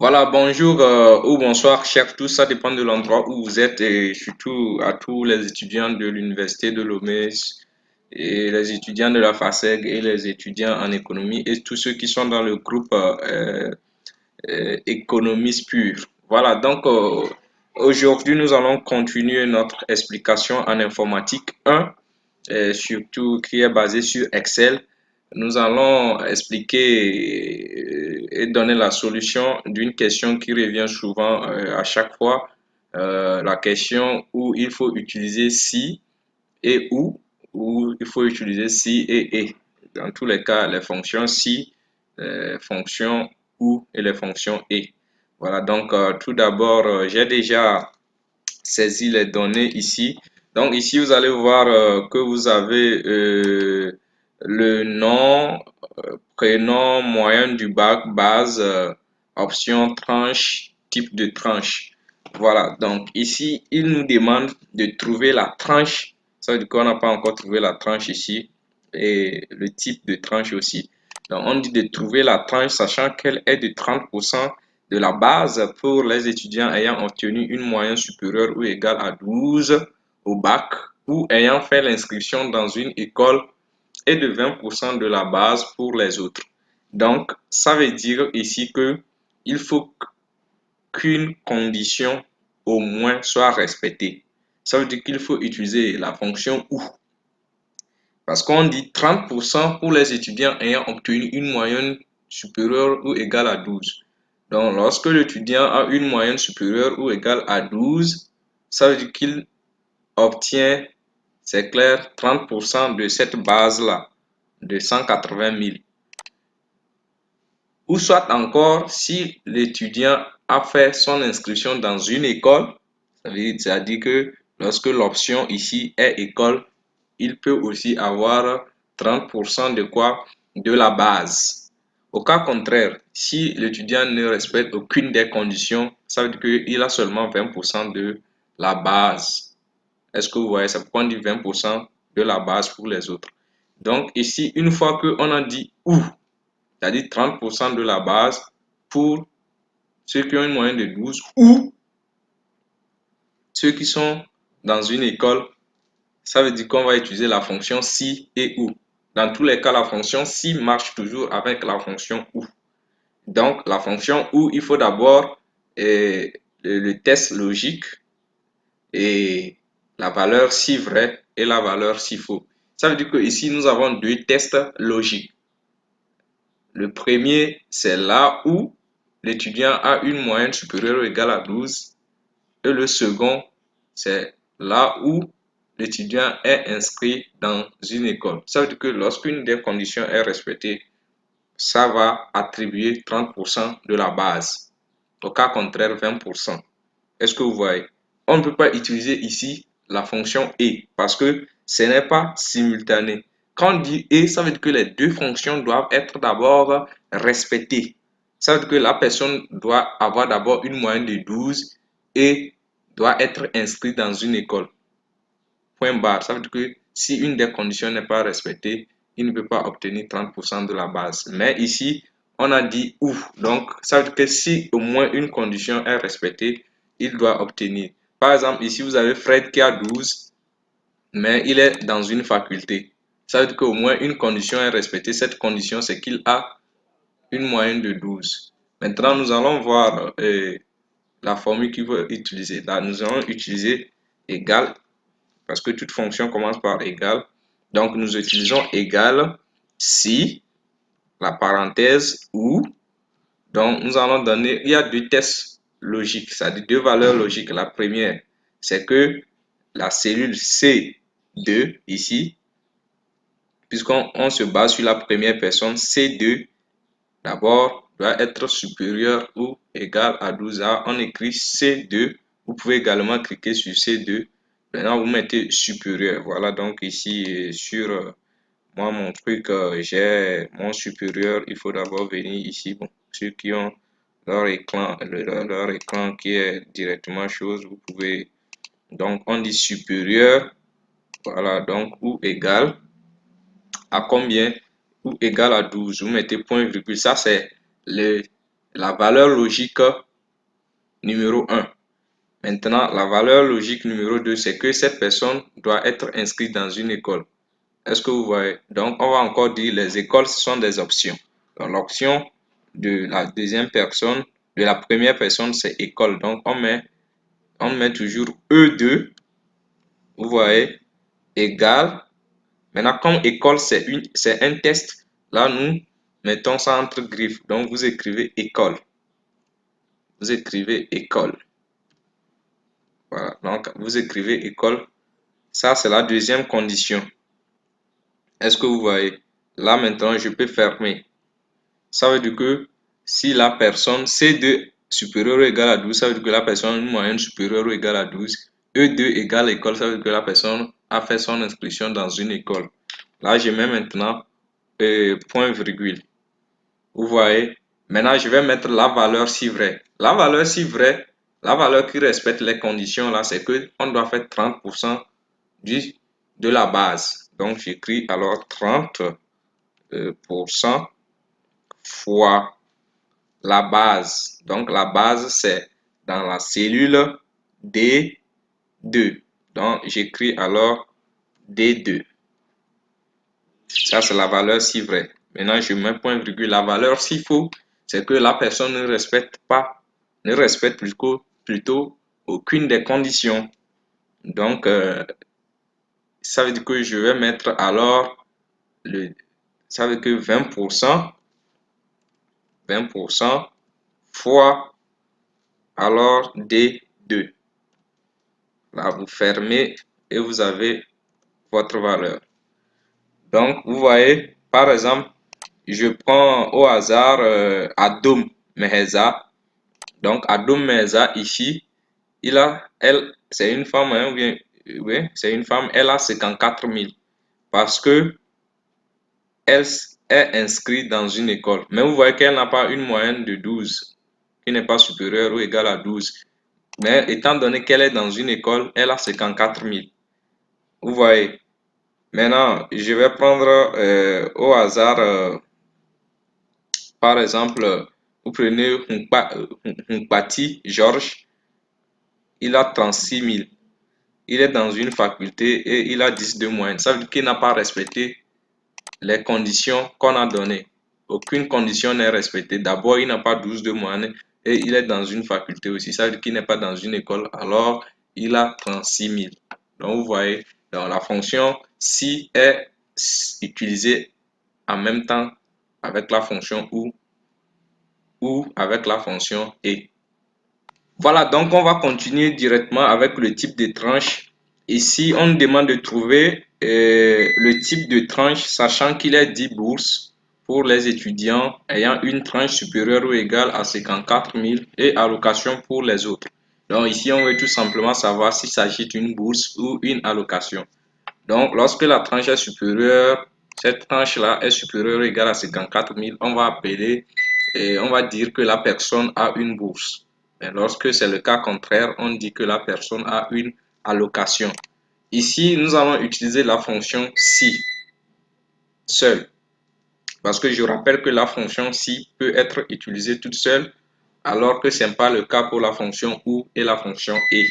Voilà, bonjour ou bonsoir, chef, tout ça dépend de l'endroit où vous êtes et surtout à tous les étudiants de l'université de Lomé et les étudiants de la FASEG et les étudiants en économie et tous ceux qui sont dans le groupe économiste pur. Voilà, donc aujourd'hui nous allons continuer notre explication en informatique 1, surtout qui est basée sur Excel. Nous allons expliquer et donner la solution d'une question qui revient souvent à chaque fois. La question où il faut utiliser si et où il faut utiliser si et. Dans tous les cas, les fonctions si, les fonctions ou et les fonctions et. Voilà, donc tout d'abord, j'ai déjà saisi les données ici. Donc ici, vous allez voir que vous avez le nom, prénom, moyen du bac, base, option, tranche, type de tranche. Voilà, donc ici, il nous demande de trouver la tranche. Ça veut dire qu'on n'a pas encore trouvé la tranche ici et le type de tranche aussi. Donc on dit de trouver la tranche sachant qu'elle est de 30% de la base pour les étudiants ayant obtenu une moyenne supérieure ou égale à 12 au bac ou ayant fait l'inscription dans une école et de 20% de la base pour les autres. Donc, ça veut dire ici que il faut qu'une condition au moins soit respectée. Ça veut dire qu'il faut utiliser la fonction ou. Parce qu'on dit 30% pour les étudiants ayant obtenu une moyenne supérieure ou égale à 12. Donc, lorsque l'étudiant a une moyenne supérieure ou égale à 12, ça veut dire qu'il obtient, c'est clair, 30% de cette base-là, de 180 000. Ou soit encore, si l'étudiant a fait son inscription dans une école, c'est-à-dire que lorsque l'option ici est école, il peut aussi avoir 30% de quoi? De la base. Au cas contraire, si l'étudiant ne respecte aucune des conditions, ça veut dire qu'il a seulement 20% de la base. Est-ce que vous voyez? C'est pourquoi on dit 20% de la base pour les autres. Donc ici, une fois qu'on a dit ou, c'est-à-dire 30% de la base pour ceux qui ont une moyenne de 12 ou ceux qui sont dans une école, ça veut dire qu'on va utiliser la fonction si et ou. Dans tous les cas, la fonction si marche toujours avec la fonction ou. Donc, la fonction ou, il faut d'abord le test logique et la valeur si vrai et la valeur si faux. Ça veut dire que ici, nous avons deux tests logiques. Le premier, c'est là où l'étudiant a une moyenne supérieure ou égale à 12. Et le second, c'est là où l'étudiant est inscrit dans une école. Ça veut dire que lorsqu'une des conditions est respectée, ça va attribuer 30% de la base. Au cas contraire, 20%. Est-ce que vous voyez? On ne peut pas utiliser ici la fonction et parce que ce n'est pas simultané. Quand on dit et, ça veut dire que les deux fonctions doivent être d'abord respectées. Ça veut dire que la personne doit avoir d'abord une moyenne de 12 et doit être inscrite dans une école. Point barre. Ça veut dire que si une des conditions n'est pas respectée, il ne peut pas obtenir 30% de la base. Mais ici, on a dit ou. Donc, ça veut dire que si au moins une condition est respectée, il doit obtenir. Par exemple, ici, vous avez Fred qui a 12, mais il est dans une faculté. Ça veut dire qu'au moins une condition est respectée. Cette condition, c'est qu'il a une moyenne de 12. Maintenant, nous allons voir la formule qu'il veut utiliser. Là, nous allons utiliser égal parce que toute fonction commence par égal. Donc, nous utilisons égal si, la parenthèse ou. Donc, nous allons donner, il y a deux tests logiques, c'est-à-dire deux valeurs logiques. La première, c'est que la cellule C2, ici, puisqu'on se base sur la première personne, C2, d'abord, doit être supérieur ou égal à 12A. On écrit C2. Vous pouvez également cliquer sur C2. Maintenant, vous mettez supérieur. Voilà, donc ici, sur moi, mon truc, j'ai mon supérieur. Il faut d'abord venir ici. Bon, ceux qui ont leur écran qui est directement chose, vous pouvez. Donc, on dit supérieur. Voilà, donc, ou égal à combien? Ou égal à 12. Vous mettez point virgule. Ça, c'est le la valeur logique numéro 1. Maintenant, la valeur logique numéro 2, c'est que cette personne doit être inscrite dans une école. Est-ce que vous voyez? Donc, on va encore dire les écoles, ce sont des options. Donc, l'option de la deuxième personne, de la première personne, c'est école. Donc, on met toujours E2, vous voyez, égal. Maintenant, comme école, c'est un test, là, nous mettons ça entre griffes. Donc, vous écrivez école. Vous écrivez école. Voilà, donc vous écrivez école. Ça, c'est la deuxième condition. Est-ce que vous voyez? Là, maintenant, je peux fermer. Ça veut dire que si la personne C2 supérieur ou égal à 12, ça veut dire que la personne a une moyenne supérieure ou égale à 12. E2 égale école, ça veut dire que la personne a fait son inscription dans une école. Là, je mets maintenant point virgule. Vous voyez? Maintenant, je vais mettre la valeur si vrai. La valeur si vrai, la valeur qui respecte les conditions là, c'est que on doit faire 30% de la base. Donc, j'écris alors 30% fois la base. Donc, la base, c'est dans la cellule D2. Donc, j'écris alors D2. Ça, c'est la valeur si vrai. Maintenant, je mets point virgule. La valeur si faux, c'est que la personne ne respecte plutôt aucune des conditions. Donc, ça veut dire que je vais mettre alors ça veut dire que 20% fois alors D2. Là, vous fermez et vous avez votre valeur. Donc, vous voyez, par exemple, je prends au hasard Adom Meheza. Donc, Adom Meheza, ici, c'est une femme, hein, oui, c'est une femme, elle a 54 000 parce que elle est inscrite dans une école. Mais vous voyez qu'elle n'a pas une moyenne de 12, qui n'est pas supérieure ou égale à 12. Mais étant donné qu'elle est dans une école, elle a 54 000. Vous voyez. Maintenant, je vais prendre au hasard, par exemple, vous prenez Hunkpati Georges, il a 36 000. Il est dans une faculté et il a 10 de moyenne. Ça veut dire qu'il n'a pas respecté les conditions qu'on a données. Aucune condition n'est respectée. D'abord, il n'a pas 12 de moyenne et il est dans une faculté aussi. Ça veut dire qu'il n'est pas dans une école. Alors, il a 36 000. Donc, vous voyez, dans la fonction si est utilisée en même temps avec la fonction ou avec la fonction et. Voilà, donc on va continuer directement avec le type de tranche. Ici, on nous demande de trouver le type de tranche, sachant qu'il est 10 bourses pour les étudiants ayant une tranche supérieure ou égale à 54 000 et allocation pour les autres. Donc ici, on veut tout simplement savoir s'il s'agit d'une bourse ou une allocation. Donc, lorsque la tranche est supérieure, cette tranche-là est supérieure ou égale à 54 000, on va appeler et on va dire que la personne a une bourse. Mais lorsque c'est le cas contraire, on dit que la personne a une allocation. Ici, nous allons utiliser la fonction si seule. Parce que je rappelle que la fonction si peut être utilisée toute seule, alors que ce n'est pas le cas pour la fonction ou et la fonction et.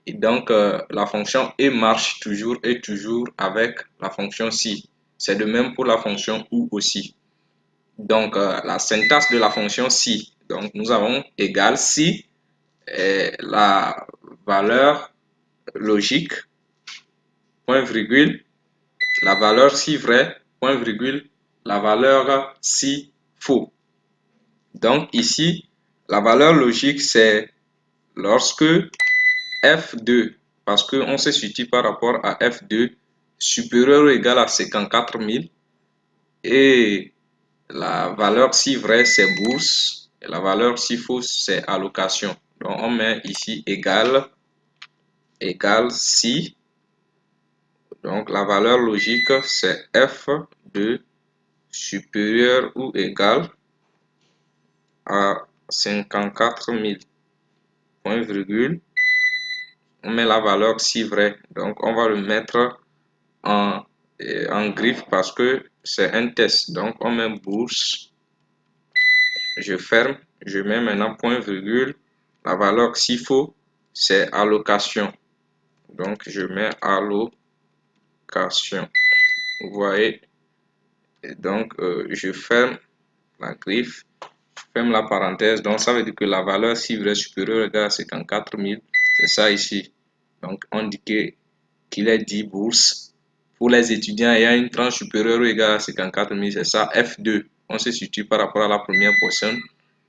Et donc, la fonction et marche toujours et toujours avec la fonction si. C'est de même pour la fonction ou aussi. Donc, la syntaxe de la fonction si. Donc, nous avons égal si la valeur logique, point virgule, la valeur si vrai, point virgule, la valeur si faux. Donc, ici, la valeur logique, c'est lorsque F2, parce qu'on se situe par rapport à F2, supérieur ou égal à 54 000, et la valeur si vrai, c'est bourse, et la valeur si fausse, c'est allocation. Donc, on met ici égal si, donc la valeur logique, c'est F2 supérieur ou égal à 54 000, point virgule, on met la valeur si vrai, donc on va le mettre en griffe parce que c'est un test. Donc, on met bourse, je ferme je mets maintenant point virgule. La valeur s'il faut, c'est allocation. Donc, je mets allocation. Vous voyez? Et donc, je ferme la griffe, je ferme la parenthèse. Donc, ça veut dire que la valeur cible est supérieure à 54 000. C'est ça ici. Donc, on dit qu'il est 10 bourses. Pour les étudiants ayant une tranche supérieure ou égale à 54 000, c'est ça, F2. On se situe par rapport à la première portion.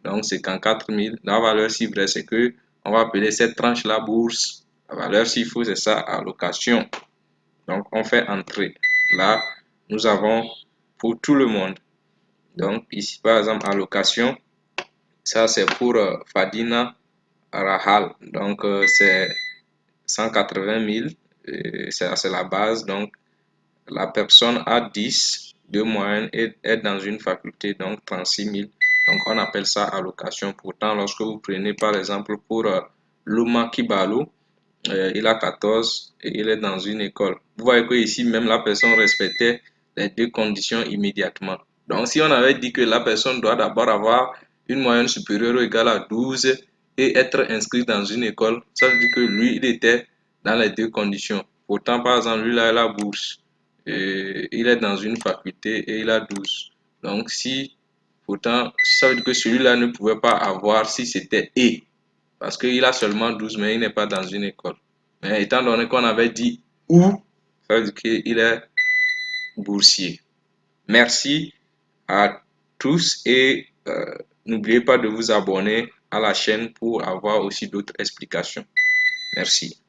Donc, 54 000. La valeur cible, c'est que on va appeler cette tranche-là bourse. La valeur s'il faut, c'est ça, allocation. Donc, on fait entrer. Là, nous avons pour tout le monde. Donc, ici, par exemple, allocation. Ça, c'est pour Fadina Rahal. Donc, c'est 180 000. C'est la base. Donc, la personne a 10 de moyenne et est dans une faculté, donc 36 000. Donc, on appelle ça allocation. Pourtant, lorsque vous prenez, par exemple, pour Luma Kibalu, il a 14 et il est dans une école. Vous voyez que ici, même la personne respectait les deux conditions immédiatement. Donc, si on avait dit que la personne doit d'abord avoir une moyenne supérieure ou égale à 12 et être inscrit dans une école, ça veut dire que lui, il était dans les deux conditions. Pourtant, par exemple, lui, là, il a la bourse. Et il est dans une faculté et il a 12. Donc, si, pourtant, ça veut dire que celui-là ne pouvait pas avoir si c'était et. Parce qu'il a seulement 12, mais il n'est pas dans une école. Mais étant donné qu'on avait dit ou, ça veut dire qu'il est boursier. Merci à tous et n'oubliez pas de vous abonner à la chaîne pour avoir aussi d'autres explications. Merci.